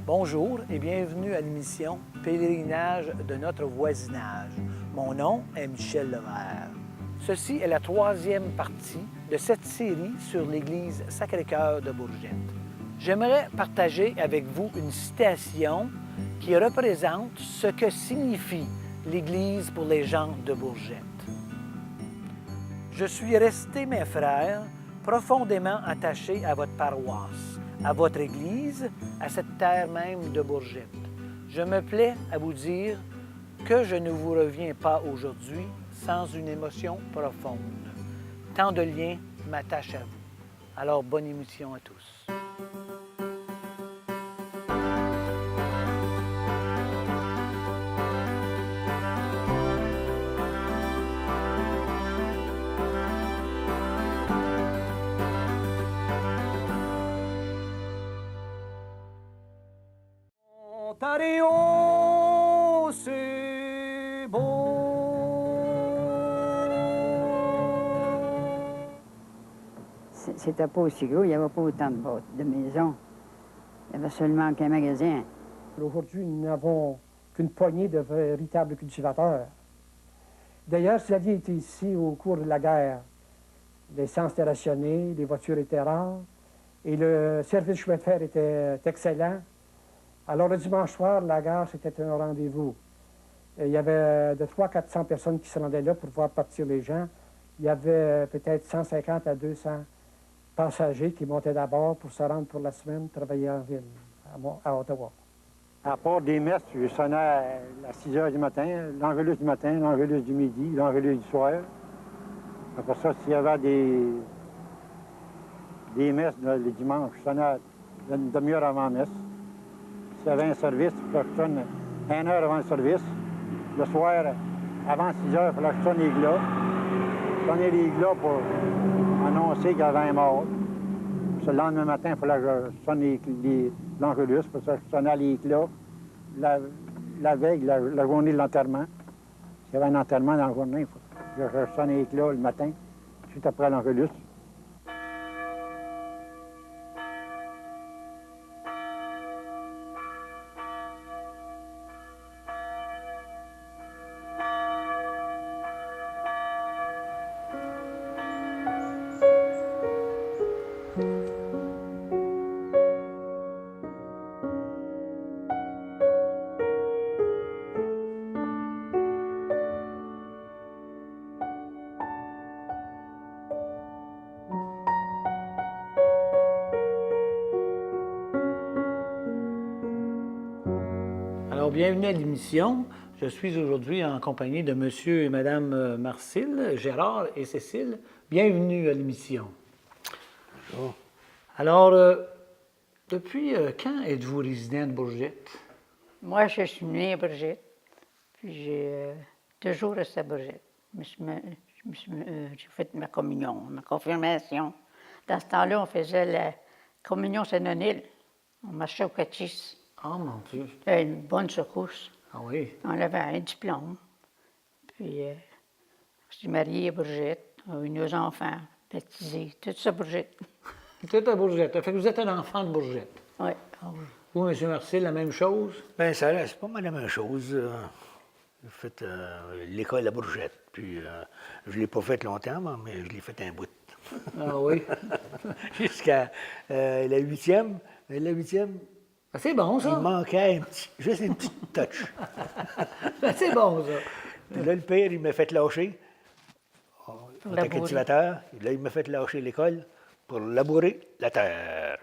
Bonjour et bienvenue à l'émission Pèlerinage de notre voisinage. Mon nom est Michel Levert. Ceci est la troisième partie de cette série sur l'église Sacré-Cœur de Bourgette. J'aimerais partager avec vous une citation qui représente ce que signifie l'église pour les gens de Bourgette. Je suis resté, mes frères, profondément attaché à votre paroisse, à votre Église, à cette terre même de Bourgette. Je me plais à vous dire que je ne vous reviens pas aujourd'hui sans une émotion profonde. Tant de liens m'attachent à vous. Alors, bonne émission à tous. Ontario, c'est beau. C'était pas aussi gros, il n'y avait pas autant de maisons. Il y avait seulement qu'un magasin. Aujourd'hui, nous n'avons qu'une poignée de véritables cultivateurs. D'ailleurs, si vous aviez été ici au cours de la guerre, l'essence était rationnée, les voitures étaient rares et le service chemin de fer était excellent. Alors, le dimanche soir, la gare, c'était un rendez-vous. Il y avait de 300 à 400 personnes qui se rendaient là pour voir partir les gens. Il y avait peut-être 150 à 200 passagers qui montaient d'abord pour se rendre pour la semaine, travailler en ville, à Ottawa. À part des messes, je sonnais à 6 heures du matin, l'Angélus du matin, l'Angélus du midi, l'Angélus du soir. Après ça, s'il y avait des messes le dimanche, je sonnais une demi-heure avant la messe. S'il y avait un service, il fallait que je sonne 1 heure avant le service. Le soir, avant 6 heures, il fallait que je sonne les glas. Sonner les glas pour annoncer qu'il y avait un mort. Puis le lendemain matin, il fallait que je sonne l'Angélus, pour ça je sonnais les glas la veille, la journée de l'enterrement. S'il y avait un enterrement dans la journée, il faut que je sonne les glas le matin, suite après l'Angélus. Alors, bienvenue à l'émission. Je suis aujourd'hui en compagnie de Monsieur et Madame Marcille, Gérard et Cécile. Bienvenue à l'émission. Bonjour. Alors, depuis quand êtes-vous résident de Bourgette? Moi, je suis née à Bourgette, puis j'ai toujours resté à Bourgette. J'ai fait ma communion, ma confirmation. Dans ce temps-là, on faisait la communion synonyme. On marchait au catéchisme. Ah, mon Dieu. C'était une bonne secousse. Ah oui. On avait un diplôme. Puis, je suis mariée à Bourgette. On a eu nos enfants, baptisés, tout ça Bourgette. Tout à Bourgette. Fait que vous êtes un enfant de Bourgette. Oui. Ah oui. Vous, M. Marcille, la même chose? Bien, ça, c'est pas mal la même chose. J'ai fait l'école à Bourgette, puis je ne l'ai pas faite longtemps, mais je l'ai fait un bout. Ah oui. Jusqu'à la huitième. La huitième, Ah, c'est bon, ça. il manquait juste une petite touch. C'est bon, ça. Puis là, le père, il m'a fait lâcher. On était labourer. cultivateur. Là, il m'a fait lâcher l'école pour labourer la terre.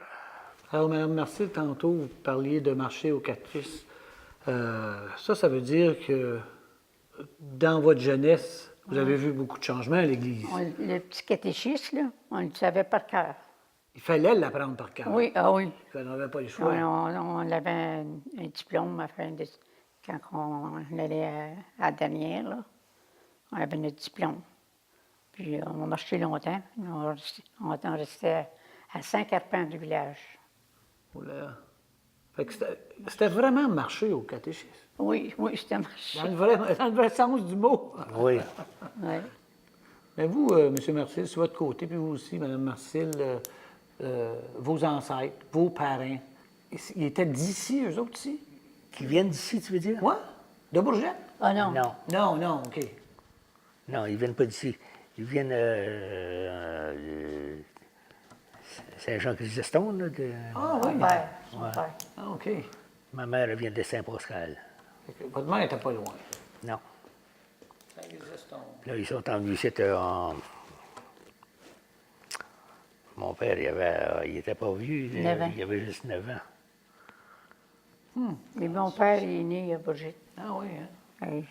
Alors, Mme Marcille, tantôt, vous parliez de marcher au catéchisme. Ça veut dire que dans votre jeunesse, vous avez vu beaucoup de changements à l'Église. Le petit catéchisme, là, on le savait par cœur. Il fallait l'apprendre par cœur. Oui, ah oui. On n'avait pas le choix. On avait un diplôme quand on allait à la dernière, là. On avait notre diplôme. Puis on marchait longtemps. On restait à 5 arpents du village. Oh là. Fait que c'était vraiment marcher au catéchisme. Oui, c'était marché. Dans le vrai sens du mot. Oui. Oui. Mais vous, M. Marcille, sur votre côté, puis vous aussi, Mme Marcille, vos ancêtres, vos parents, Ils étaient d'ici, eux autres, ici? Qui viennent d'ici, tu veux dire? Ouais? De Bourget? Ah non. Non, Non, non, OK. non, ils viennent pas d'ici. Ils viennent Saint-Jean-Chrysostome, là. Ah Mon oui? père. Mon père. Ah, OK. Ma mère, elle vient de Saint-Pascal. Fait que votre mère n'était pas loin. Non. Ça existe, Là, ils sont en visite en... Mon père, il était pas vieux. 9 ans. Il avait juste 9 ans. Mais mon père il est né à Bourget. Ah oui, hein? Hey.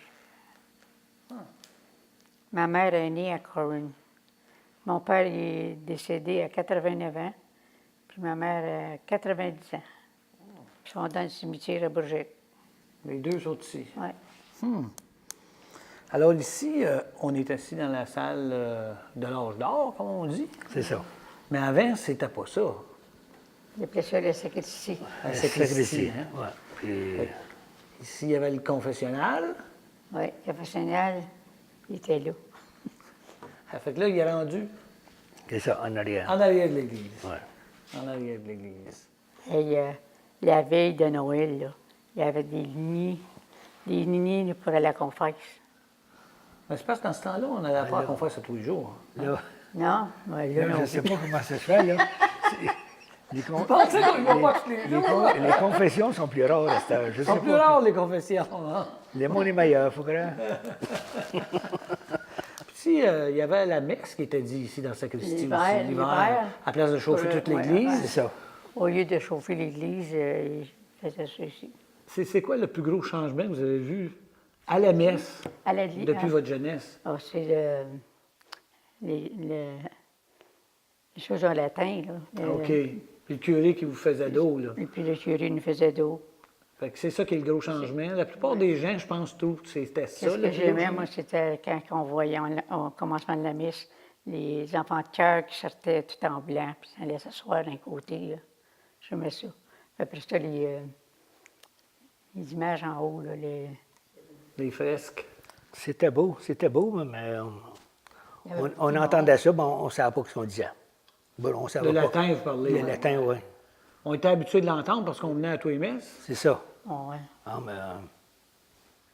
Ma mère est née à Corwin. Mon père il est décédé à 89 ans, puis ma mère à 90 ans. Ils sont dans le cimetière à Bourget. Les deux sont ici. Ouais. Alors ici, on est assis dans la salle de l'âge d'or, comme on dit. C'est ça. Mais avant, c'était pas ça. Il appelait ça la sacristie. La C'est sacristie, hein? Ouais. Puis, Ici, il y avait le confessionnal. Oui, le professionnel, il était là. Ça fait que là, il est rendu c'est ça, en arrière. en arrière de l'église. Ouais. En arrière de l'église. Et la veille de Noël, là, il y avait des lignées pour aller à la confesse. Mais c'est parce que dans ce temps-là, on n'allait pas à la confesse tous les jours. Là, Non, mais là, là, je non ne sais plus. pas comment ça se fait, là. Les, pensez qu'on y va pas tous les jours? les confessions sont plus rares à cette heure. Je C'est sais plus pas. rare, les confessions. Hein? Le monde est meilleur, faut croire. Puis ici, il y avait la messe qui était dit ici dans la sacristie L'hiver, aussi. l'hiver. À place de chauffer Pour le- toute ouais, l'église. C'est ça. Au lieu de chauffer l'église, il faisait ça ici. C'est quoi le plus gros changement que vous avez vu à la messe À l'église. depuis votre jeunesse? Ah, c'est les choses en latin, là. OK. Puis le curé qui vous faisait d'eau, là. Et puis le curé nous faisait d'eau. Fait que c'est ça qui est le gros changement. La plupart des gens, je pense, trouvent que c'était ça. Ce le que plus gros j'aimais, changement. moi, c'était quand on voyait au commencement de la messe les enfants de chœur qui sortaient tout en blanc, puis ils allaient s'asseoir d'un côté. Là. J'aimais ça. Puis après ça, les images en haut, là, Les fresques. C'était beau, mais Il y avait on entendait ça, mais on ne savait pas ce qu'on disait. Bon, on savait Le pas. latin, vous parlez. Le latin, oui. On était habitués de l'entendre parce qu'on venait à tous les messes. C'est ça. ouais. Ah, mais,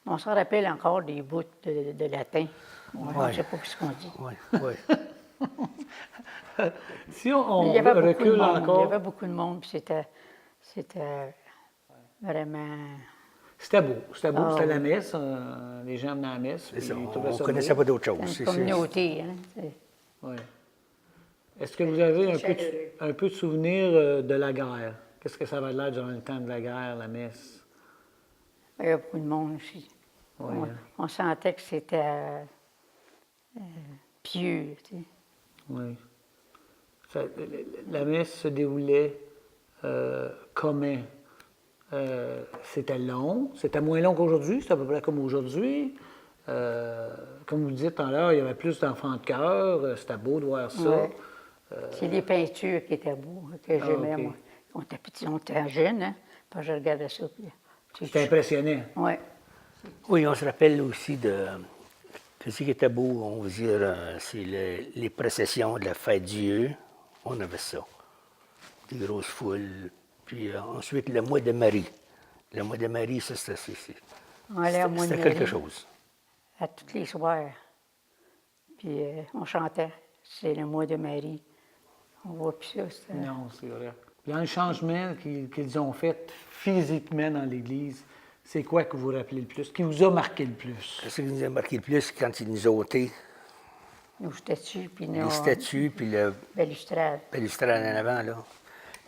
On se rappelle encore des bouts de latin. On ne Ouais. sait pas ce qu'on dit. oui, oui. Si on Mais il y avait beaucoup de recule monde. Il y encore, avait beaucoup de monde, puis c'était vraiment... c'était beau. C'était beau, Ah, c'était la oui. messe. Les gens venaient à la messe. C'est ça. puis ils On trouvaient ne ça connaissait beau. pas d'autre chose. une C'est- communauté. Hein, Ouais. Est-ce que vous avez Chaleureux. un peu de souvenir de la guerre? Qu'est-ce que ça avait l'air durant le temps de la guerre, la messe? il y avait beaucoup de monde aussi. Oui, on, hein. on sentait que c'était pieux. Tu sais. Oui. La messe se déroulait comment? C'était long, c'était moins long qu'aujourd'hui, c'était à peu près comme aujourd'hui. Comme vous dites tout à l'heure, il y avait plus d'enfants de cœur, c'était beau de voir ça. Ouais. C'est les peintures qui étaient beaux, hein, que j'aimais, ok. moi. On était petits, on était jeunes, hein, puis je regardais ça. C'était impressionnant. Oui. Oui, on se rappelle aussi de. Ce qui était beau, on va dire, c'est les processions de la fête Dieu. On avait ça. Des grosses foules. Puis ensuite, le mois de Marie. Le mois de Marie, ça, On allait au mois de c'était quelque Marie chose. à tous les soirs. Puis on chantait. C'est le mois de Marie. On voit plus ça. c'était- Non, c'est vrai. Puis dans le changement qu'ils ont fait physiquement dans l'Église, c'est quoi que vous vous rappelez le plus? Qui vous a marqué le plus? Ce qui nous a marqué le plus, quand ils nous ont ôté Nos statues, puis les nos statues, puis le balustrades. balustrade en avant, là.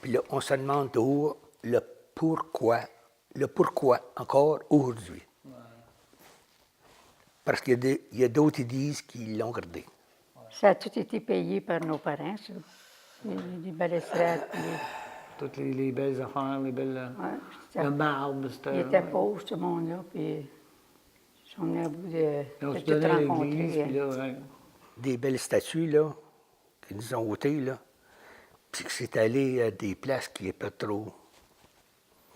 Puis là, on se demande toujours le pourquoi encore aujourd'hui. Parce qu'il y a d'autres églises qui l'ont gardé. Ça a tout été payé par nos parents, ça. Les balustrades. puis Toutes les belles affaires, les belles. ouais, c'était- Le marbre, c'était. Ils étaient pauvres, ce monde-là, puis ils sont venus à bout de On se tout donnait à rencontrer. l'Église, hein. puis là, ouais. Des belles statues, là, qui nous ont ôtées, là. Puis que c'est allé à des places qui n'est pas trop.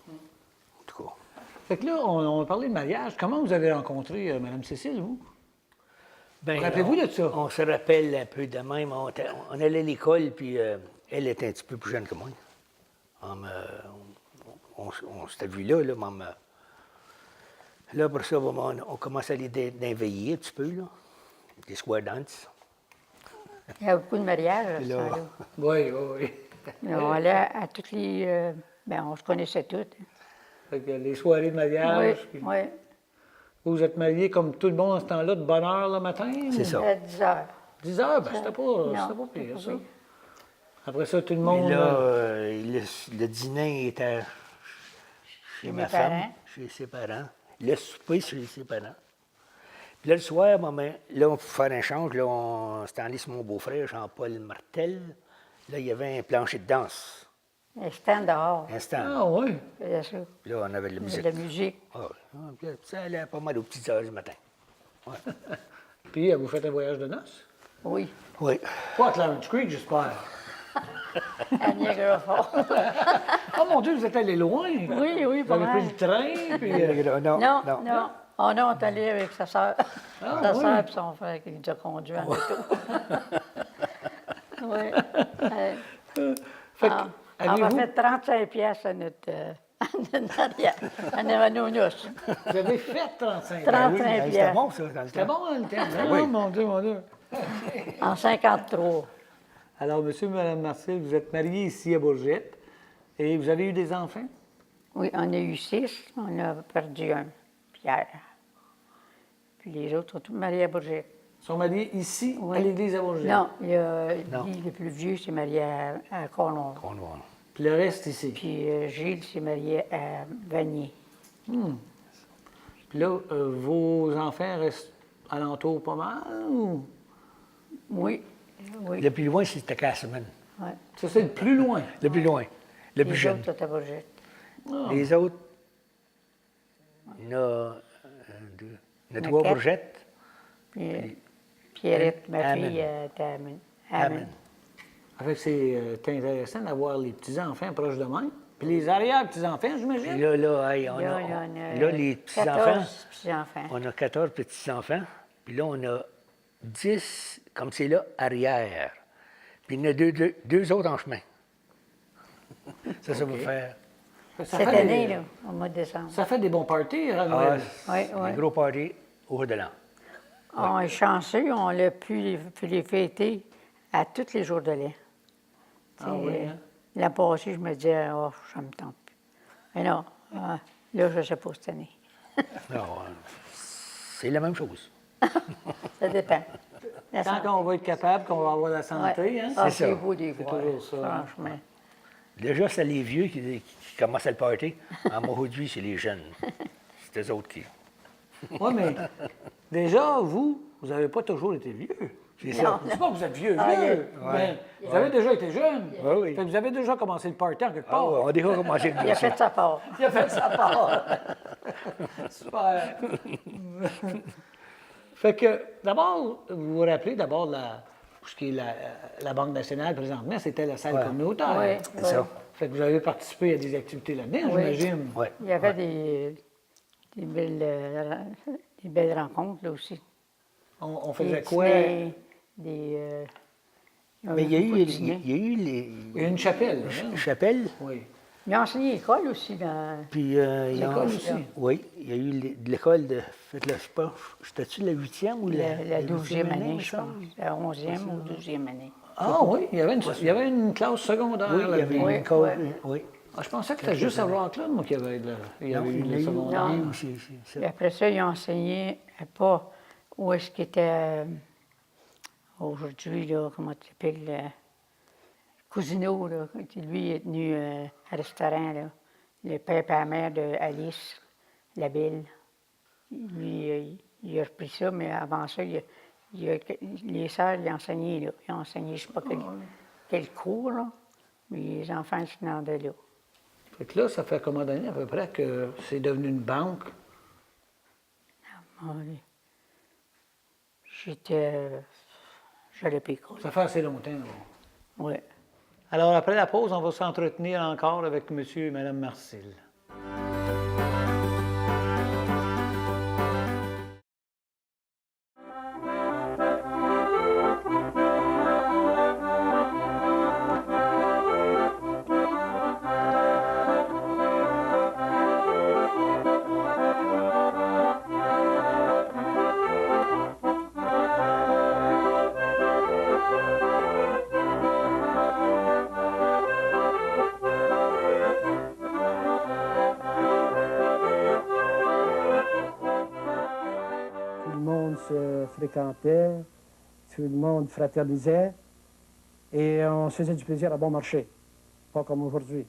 En tout cas. Fait que là, on a parlé de mariage. Comment vous avez rencontré Mme Cécile, vous? Ben, Rappelez-vous de ça? On se rappelle un peu de même. On allait à l'école, puis elle était un petit peu plus jeune que moi. on s'était vu là, maman. Là, après ça, on commence à aller veiller un petit peu, là. Des square dance. Il y a beaucoup de mariages à Puis ce là- temps-là. Oui, oui, oui. Mais on allait à toutes les... ben, on se connaissait toutes. Fait que les soirées de mariage. Oui, puis oui. Vous êtes mariés comme tout le monde en ce temps-là, de bonne heure le matin? C'est ça. À 10 heures. 10 heures, ben c'était Non, pas c'était pire, pas ça. pire. Après ça, tout le Mais monde. là, le dîner était chez mes ma femme, parents. chez ses parents. Le souper chez ses parents. Puis là, le soir, maman, là, pour faire un change, là, on s'était allé sur mon beau-frère, Jean-Paul Martel. Là, il y avait un plancher de danse, Un stand dehors. un stand. Ah oui. Faisait ça. Puis là, on avait de la De musique. la musique. Ah, puis là, ça allait pas mal aux petites heures du matin. Puis, vous faites un voyage de noces? Oui. Oui. Pas à Clarence Creek, j'espère. À Niagara Falls. Oh mon Dieu, vous êtes allé loin. Oui, oui, Vous pas avez pris mal. le train, puis. Non, Non, non. Oh non, on est allé avec sa soeur. Ah, Sa oui. soeur et son frère qui nous a conduits en auto. Oui. Fait que, On a avez-vous- fait 35 pièces à notre... à nos noces. Vous avez fait 35 30. ans. Oui, 35 c'était piastres. bon, ça, dans le C'était temps. bon, hein, le temps. Oui. Oh, mon Dieu, mon Dieu. En 53. Alors, monsieur et madame Marcel, vous êtes mariés ici à Bourgette et vous avez eu des enfants? Oui, on a eu 6. On a perdu un, Pierre. Puis les autres sont tous mariés à Bourget. Ils sont mariés ici, Oui. à l'église à Bourgette? Non, il y a, Non. lui, le plus vieux, s'est marié à Cornwall. Cornwall. Puis le reste ici. Puis Gilles s'est marié à Vanier. Puis là, vos enfants restent alentour pas mal ou... Oui, oui. Le plus loin, c'était Casselman. Ouais. Ça, c'est le plus loin. Le plus loin. Le plus Les jeune. autres sont à Bourget. Les autres, il y en a deux. Il y en a Il y en a trois quatre. bourgettes. Puis Pierrette, ma Amen. fille, était à Amen. Amen. Fait que c'est intéressant d'avoir les petits-enfants proches de même. Puis les arrière-petits-enfants, Et j'imagine. là, hey, Là, il y en a là, les petits-enfants, 14 petits-enfants. on a 14 petits-enfants. Puis là, on a 10, comme c'est là, arrière. Puis il y en a deux autres en chemin. Ça va faire. Ça Cette fait année, des- là, au mois de décembre. Ça fait des bons parties, à Ah, Noël. Oui, oui. un gros party au de l'an. On est chanceux, on a pu les fêter à tous les jours de l'an. Ah oui, hein? L'an passé, je me disais, oh, ça me tente plus. Mais non, là, je ne sais pas cette année. Alors, c'est la même chose. Ça dépend. La Tant santé. qu'on va être capable, qu'on va avoir la santé, Ouais. hein? Ah, C'est c'est ça. beau des C'est voir, toujours ça, hein. franchement. Déjà, c'est les vieux qui commencent à le party. En aujourd'hui, c'est les jeunes. C'est eux autres qui. Oui, mais déjà, vous n'avez pas toujours été vieux. C'est Non. ça. Je ne dis pas que vous êtes vieux, Ah, vieux. mais vous avez déjà été jeune. Oui, oui. Fait que vous avez déjà commencé le party en quelque Ah, part. ouais, on a déjà commencé le Il a fait sa part. Il a fait sa part. Super. Fait que, d'abord, vous vous rappelez d'abord ce qui est la Banque nationale présentement, c'était la salle Ouais. communautaire. Oui, C'est ça. Fait que vous avez participé à des activités là-dedans, Oui. j'imagine. Ouais. Il y avait des belles rencontres, là aussi. On Des faisait quoi? dîners, des... Mais il y a eu, beaucoup de dîners. il y a eu les Il y a une chapelle. Hein? chapelles, Oui. Il a enseigné l'école aussi. puis il y a L'école aussi. Oui, il y a eu de l'école de. Fait, là, je sais pas, c'était-tu la 8e ou La 12e 12e année, me je semble? pense. La 11e ou 12e année. Ah oui, il y avait une classe secondaire. Oui, il y avait là-dedans. Oui, une école. oui. Oui. Ah, je pensais que c'était juste à Rockland, moi, qu'il y avait, il y Non, avait eu il y en a le eu secondaire. Non. aussi, ça. Puis après ça, il a enseigné pas où est-ce qu'il était aujourd'hui, là, comment tu appelles, Cousineau, là. Lui, il est venu à restaurant, là. Le père et la mère de Alice Labille. Lui, il a repris ça, mais avant ça, les sœurs, il a enseigné, là. Il a enseigné, je ne sais pas quel cours, là. Mais les enfants, se venaient de là. Fait que là, ça fait combien d'années à peu près que c'est devenu une banque? Oui. J'allais picoler. Ça fait assez longtemps. là. Oui. Alors, après la pause, on va s'entretenir encore avec M. et Mme Marcil. fréquentait, tout le monde fraternisait, et on se faisait du plaisir à bon marché, pas comme aujourd'hui.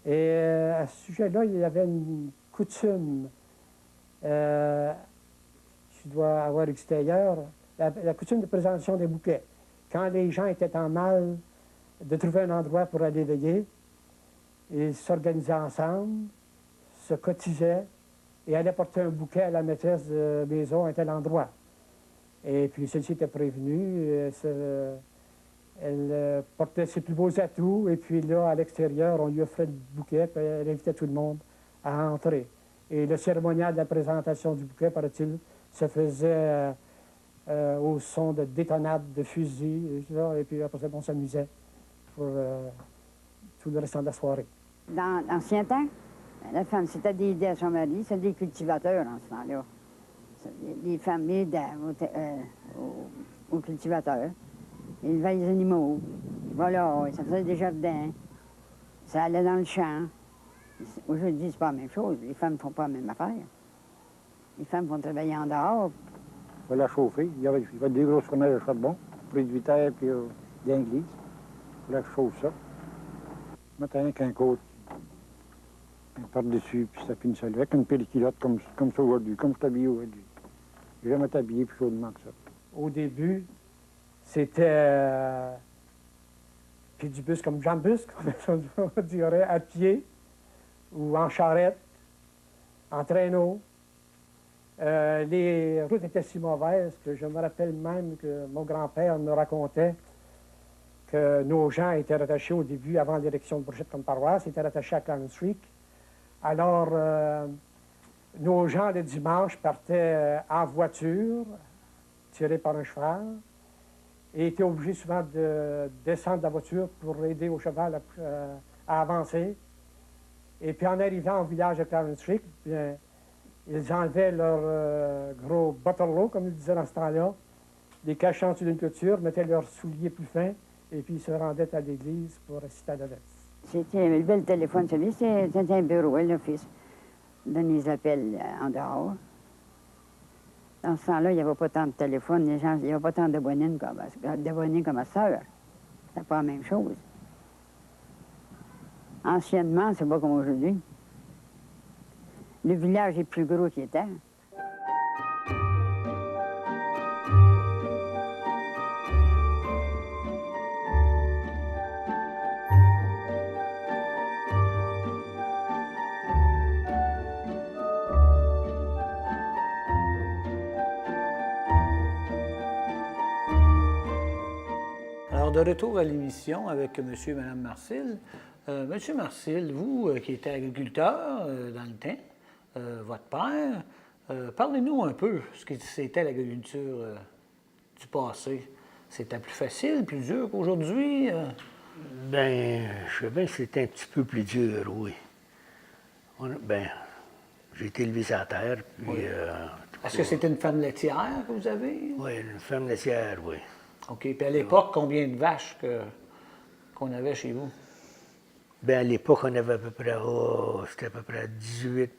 Et à ce sujet-là, il y avait une coutume, tu dois avoir extérieur, la coutume de présentation des bouquets. Quand les gens étaient en mal de trouver un endroit pour aller veiller, ils s'organisaient ensemble, se cotisaient et allaient porter un bouquet à la maîtresse de maison à tel endroit. Et puis celle-ci était prévenue, elle portait ses plus beaux atouts, et puis là, à l'extérieur, on lui offrait le bouquet, puis elle invitait tout le monde à entrer. Et le cérémonial de la présentation du bouquet, paraît-il, se faisait au son de détonades de fusils, et puis après ça, on s'amusait pour tout le restant de la soirée. Dans l'ancien temps, la femme, c'était d'aider à son mari, c'était des cultivateurs en ce temps-là. Les femmes aidaient aux cultivateurs. Ils élevaient les animaux. Voilà, ça faisait des jardins. Ça allait dans le champ. Aujourd'hui, c'est pas la même chose. Les femmes ne font pas la même affaire. Les femmes vont travailler en dehors. Il fallait la chauffer. Il y avait des grosses fournaise de charbon, près de 8 heures, puis d'église. Il fallait que je chauffe ça. Mettre rien qu'un côte par-dessus, puis ça finissait avec une périculotte comme ça aujourd'hui, comme je t'habille aujourd'hui. J'ai jamais été habillé plus chaudement que ça. Au début, c'était puis du bus comme jambus, comme on dirait, à pied ou en charrette, en traîneau. Les routes étaient si mauvaises que je me rappelle même que mon grand-père me racontait que nos gens étaient rattachés au début, avant l'élection de Brochette comme paroisse, étaient rattachés à Clarence Creek. Alors, nos gens, le dimanche, partaient en voiture, tirés par un cheval, et étaient obligés souvent de descendre de la voiture pour aider au cheval à avancer. Et puis, en arrivant au village de Clarence Creek, bien, ils enlevaient leur gros butterlow, comme ils disaient dans ce temps-là, les cachant sur une clôture, mettaient leurs souliers plus fins, et puis ils se rendaient à l'église pour assister à la messe. C'était le bel téléphone, celui, c'était un bureau, l'office. Donner les appels en dehors. Dans ce temps-là, il n'y avait pas tant de téléphones, il n'y avait pas tant d'abonnés comme à sœur. C'était pas la même chose. Anciennement, c'est pas comme aujourd'hui. Le village est plus gros qu'il était. Alors, de retour à l'émission avec M. et Mme Marcil. Monsieur Marcil, vous qui étiez agriculteur dans le temps, votre père, parlez-nous un peu ce que c'était l'agriculture du passé. C'était plus facile, plus dur qu'aujourd'hui? Ben, je sais bien que c'était un petit peu plus dur, oui. J'ai été élevé sur la terre, puis... Oui. Est-ce que c'était une ferme laitière que vous avez? Oui, une ferme laitière, oui. OK. Puis à l'époque, combien de vaches qu'on avait chez vous? Bien, à l'époque, on avait à peu près, c'était à peu près 18,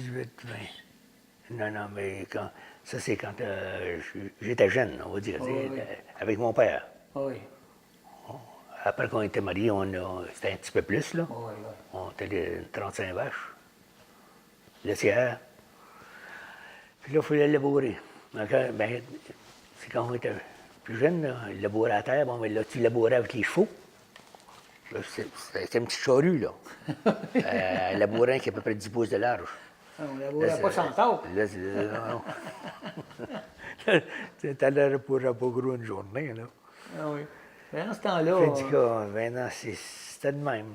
20. Non, mais ça, c'est quand j'étais jeune, on va dire, Oui. avec mon père. Oui. Après qu'on était mariés, c'était un petit peu plus, là. Oui, oui. On était 35 vaches, laitières. Puis là, il fallait labourer. Donc, c'est quand on était plus jeune, là, labourer à la terre, bon, mais là, tu labourais avec les chevaux. C'était une petite charrue, là. Labourin qui est à peu près 10 pouces de large. On ne labourait pas sans taupe. Non. C'était l'air pour pas gros une journée, là. Ah oui. Mais dans ce temps-là... En tout cas, maintenant, c'était de même.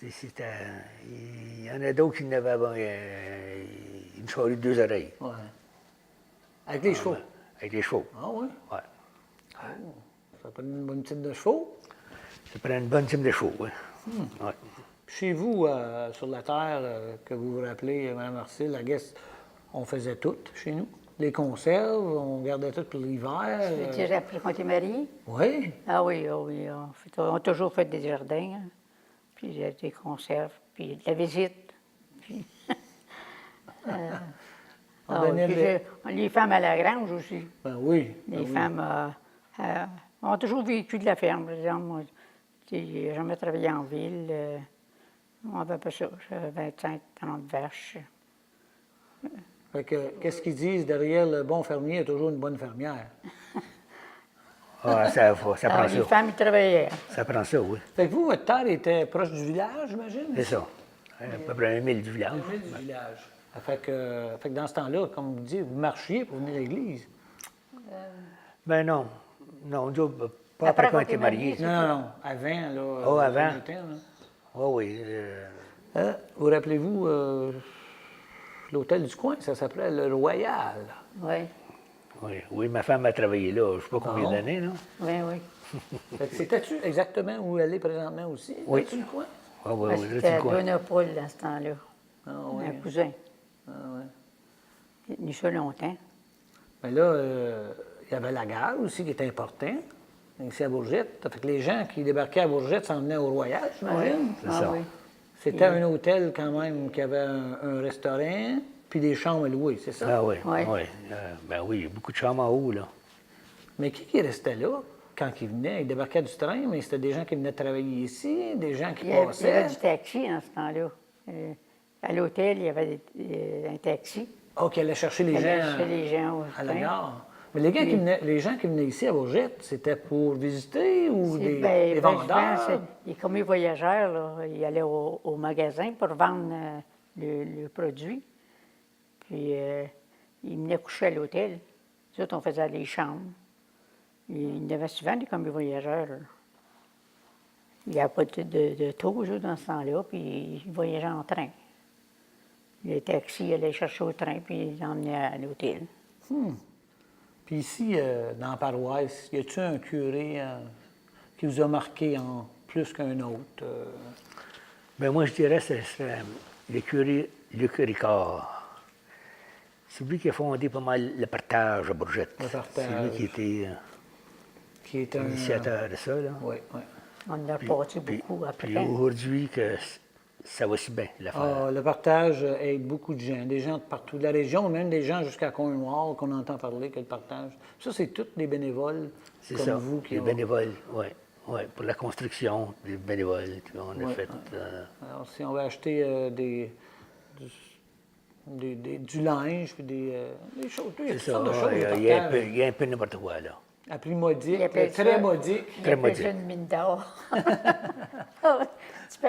Il y en a d'autres qui n'avaient une charrue de 2 oreilles. Ouais. Avec les chevaux? Avec les chevaux. Ah oui? Ouais. Oh. Ça prend une bonne type de chevaux? Ça prend une bonne team de chevaux, oui. Ouais. Chez vous, sur la terre, que vous vous rappelez, Mme Marcil, la guess, on faisait tout chez nous. Les conserves, on gardait tout pour l'hiver. Tu dirais après qu'on était mariés? Oui. Ah oui, on a toujours fait des jardins, hein, puis des conserves, puis de la visite. Puis On Ah, donnait puis les femmes à la grange aussi. Ben oui. Les ben oui. femmes ont toujours vécu de la ferme, par exemple. Moi, j'ai jamais travaillé en ville. On avait pas ça. J'avais 25, 30 vaches. Fait que, qu'est-ce qu'ils disent derrière le bon fermier, il y a toujours une bonne fermière. Ah, ça prend Alors, ça. les femmes, ils travaillaient. Ça prend ça, oui. Fait que vous, votre terre était proche du village, j'imagine? C'est ça. À peu près 1 000 du village. Du village. Fait que dans ce temps-là, comme vous dites, vous marchiez pour venir à l'église. Ben non. Non, nous, pas Après après qu'on qu'on était était mariés. mariés, Non, non, non. Avant, là. Oh, avant. le temps, là. Oui, oui. Vous rappelez-vous l'hôtel du coin, ça s'appelait le Royal. Oui, Oui, ma femme a travaillé là, je ne sais pas combien bon? d'années, là. oui, oui. Fait que c'était-tu exactement où elle est présentement aussi? Oui. Là-dessus, le coin? Ah, oui, oui, là, C'était c'est à quoi? Bonapole dans ce temps-là. Ah, oui. Un cousin. Ah, ouais. Il est venu ça longtemps. Mais là, il y avait la gare aussi qui était importante, ici à Bourgette. Fait que les gens qui débarquaient à Bourgette s'en venaient au Royal, j'imagine. C'est ça. Oui. C'était un hôtel quand même qui avait un restaurant, puis des chambres à louer, c'est ça? Ah oui, Oui. oui. Ben oui, il y a beaucoup de chambres en haut, là. Mais qui restait là quand ils venaient? Ils débarquaient du train, mais c'était des gens qui venaient travailler ici, des gens qui Il y avait passaient. du taxi en ce temps-là. À l'hôtel, il y avait un taxi. Oh, qui allaient chercher les Il allait gens chercher les gens au à la train. gare. Mais les gens qui venaient ici à Bourgette, c'était pour visiter ou des Ben, vendeurs? souvent, les commis voyageurs, là, ils allaient au magasin pour vendre le produit. Puis, ils venaient coucher à l'hôtel. Nous autres, on faisait les chambres. Il y en avait souvent des commis voyageurs. Là. Il n'y avait pas de taux dans ce temps-là, puis ils voyageaient en train. Les taxis allaient chercher au train, puis ils emmenaient à l'hôtel. Puis ici, dans la paroisse, y a-t-il un curé qui vous a marqué en plus qu'un autre? Ben moi, je dirais que ce serait le curé Luc Ricard. C'est lui qui a fondé pas mal le partage à Bourgette. Le partage. C'est lui qui était Qui est un... initiateur de ça, là. Oui, oui. On en a passé beaucoup après. Puis aujourd'hui, que ça va si bien, l'affaire. Ah, le partage aide beaucoup de gens, des gens de partout de la région, même des gens jusqu'à Coin-Noir qu'on entend parler que le partage. Ça, c'est tous des bénévoles C'est comme ça, vous qui les ont... bénévoles, oui. Ouais, pour la construction, des bénévoles, on a Ouais, fait... Alors, si on veut acheter du linge, puis des choses, il y a toutes c'est ça, sortes de choses. il y a un peu n'importe quoi, là. À prix modique, Il appelle très ça- modique. Il Très appelle modique. ça une mine d'or. Tu peux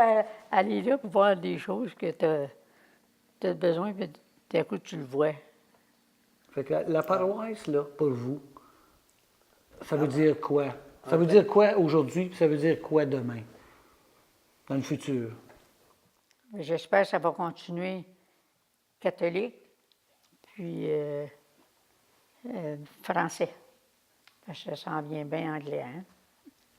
aller là pour voir des choses que tu as besoin, puis d'un coup, tu le vois. Fait que la paroisse, là, pour vous, ça veut dire quoi? Ça veut dire quoi aujourd'hui, puis ça veut dire quoi demain, dans le futur? J'espère que ça va continuer catholique, puis français. Parce que ça s'en vient bien anglais, hein?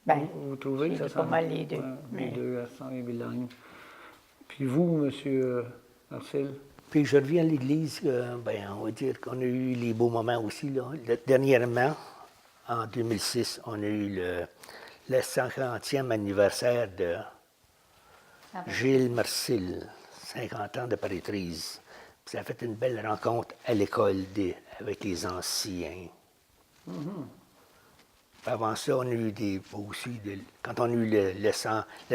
Ben, Vous trouvez que ça c'est pas s'en- mal les deux. Ouais, les mais- deux, ça s'en vient bilingue. Puis vous, M. Marcel? Puis je reviens à l'Église, ben, on va dire qu'on a eu les beaux moments aussi, là. Dernièrement, en 2006, on a eu le 50e anniversaire de Gilles Marcil, 50 ans de prêtrise. Puis ça a fait une belle rencontre à l'école avec les anciens. Puis avant ça, on a eu quand on a eu le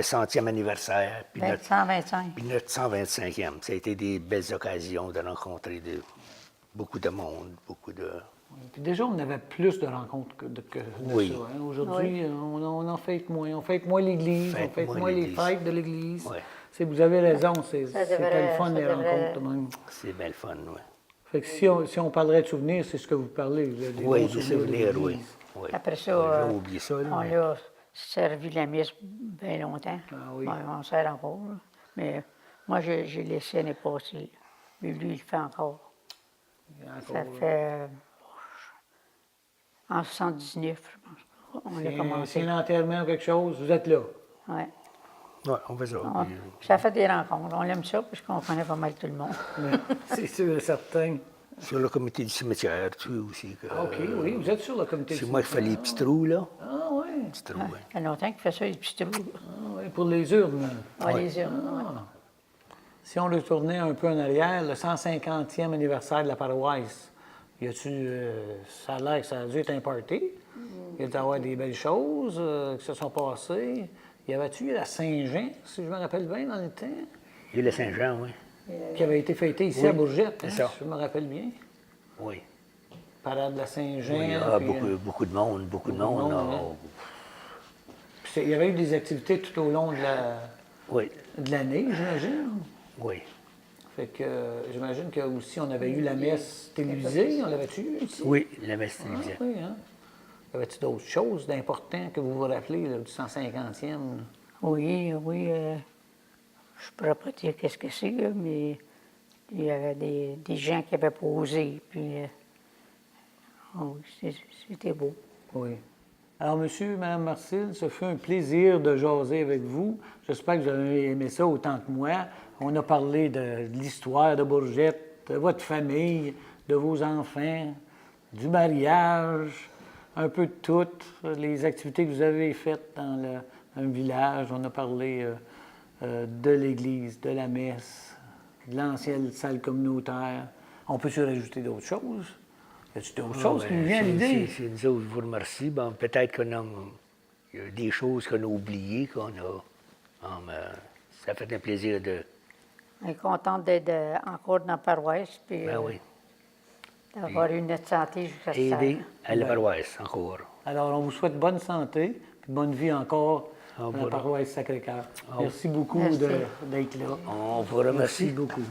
100e anniversaire, puis notre 125. puis notre 125e, ça a été des belles occasions de rencontrer beaucoup de monde, beaucoup de... Puis déjà, on avait plus de rencontres que de Oui. ça. Hein. Aujourd'hui, on en fête moins. On fête moins l'Église, on fête moins les l'Église. fêtes de l'Église. Ouais. Vous avez raison, c'est Ça pas devrait- le fun, ça les devrait- rencontres de même. C'est bien le fun, oui. Fait que si on parlerait de souvenirs, c'est ce que vous parlez. Vous avez des Oui, bons des souvenirs de souvenirs, oui. l'Église. Oui. Après ça, J'ai oublié ça, là, on mais- a servi la messe bien longtemps. Ah oui. Ouais, on sert encore. Là. Mais moi, j'ai laissé l'année passée. Mais lui, il le fait encore. Il y a Ça encore- fait en 79, je pense. On a C'est commencé. un enterrement ou quelque chose, vous êtes là. Ouais. Ouais, on fait ça. puis, Ça fait des rencontres. On aime ça parce qu'on connaît pas mal tout le monde. C'est sûr et certain. sur le comité du cimetière, tu sais aussi. Que, OK, oui, vous êtes sur le comité. C'est moi qui fais les petits trous, là. Ah oui. Petits trous, oui. Ça fait longtemps qu'il fait ça, les petits trous. Ah, oui, pour les urnes. Ouais, les urnes. ouais. Si on retournait un peu en arrière, le 150e anniversaire de la paroisse, ça a l'air que ça a dû être un party. Il y a dû y avoir des belles choses qui se sont passées. Y avait-tu la Saint-Jean, si je me rappelle bien, dans le temps? Il y a eu le Saint-Jean, oui. Qui avait été fêté ici Oui, à Bourgette, c'est hein, ça. si je me rappelle bien. Oui. Parade de la Saint-Jean. Oui, il y a puis, beaucoup de monde, beaucoup de monde. monde, là. hein. Puis il y avait eu des activités tout au long Oui, de l'année, j'imagine. oui. Fait que j'imagine qu'aussi on avait eu la messe télévisée, on l'avait-tu eu ici? Oui, la messe télévisée. Oui, hein? Y avait-tu d'autres choses d'importantes que vous vous rappelez là, du 150e? Oui, oui. Je ne pourrais pas dire qu'est-ce que c'est, là, mais il y avait des gens qui avaient posé. Puis, oui, c'était beau. Oui. Alors, monsieur, madame Marcille, ce fut un plaisir de jaser avec vous. J'espère que vous avez aimé ça autant que moi. On a parlé de l'histoire de Bourgette, de votre famille, de vos enfants, du mariage, un peu de tout, les activités que vous avez faites dans un village. On a parlé de l'église, de la messe, de l'ancienne salle communautaire. On peut se rajouter d'autres choses? Y a-t-il d'autres choses qui nous viennent à l'idée? C'est nous autres, je vous remercie. Bon, peut-être qu'il y a des choses qu'on a oubliées, ça fait un plaisir de... On est content d'être encore dans la paroisse, puis Ben oui. d'avoir eu notre santé jusqu'à ce Aider temps. à la paroisse, encore. Alors, on vous souhaite bonne santé et bonne vie encore dans la voilà. paroisse Sacré-Cœur. Merci beaucoup Merci. d'être là. On vous remercie. Merci beaucoup.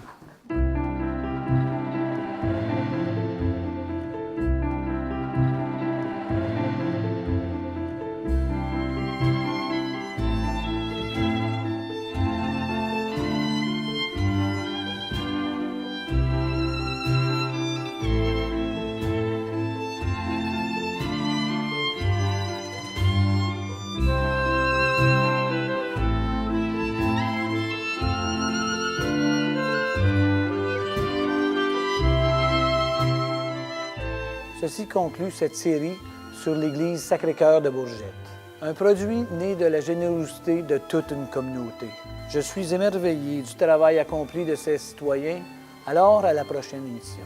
Ceci conclut cette série sur l'Église Sacré-Cœur de Bourgette. Un produit né de la générosité de toute une communauté. Je suis émerveillé du travail accompli de ces citoyens. Alors, à la prochaine émission.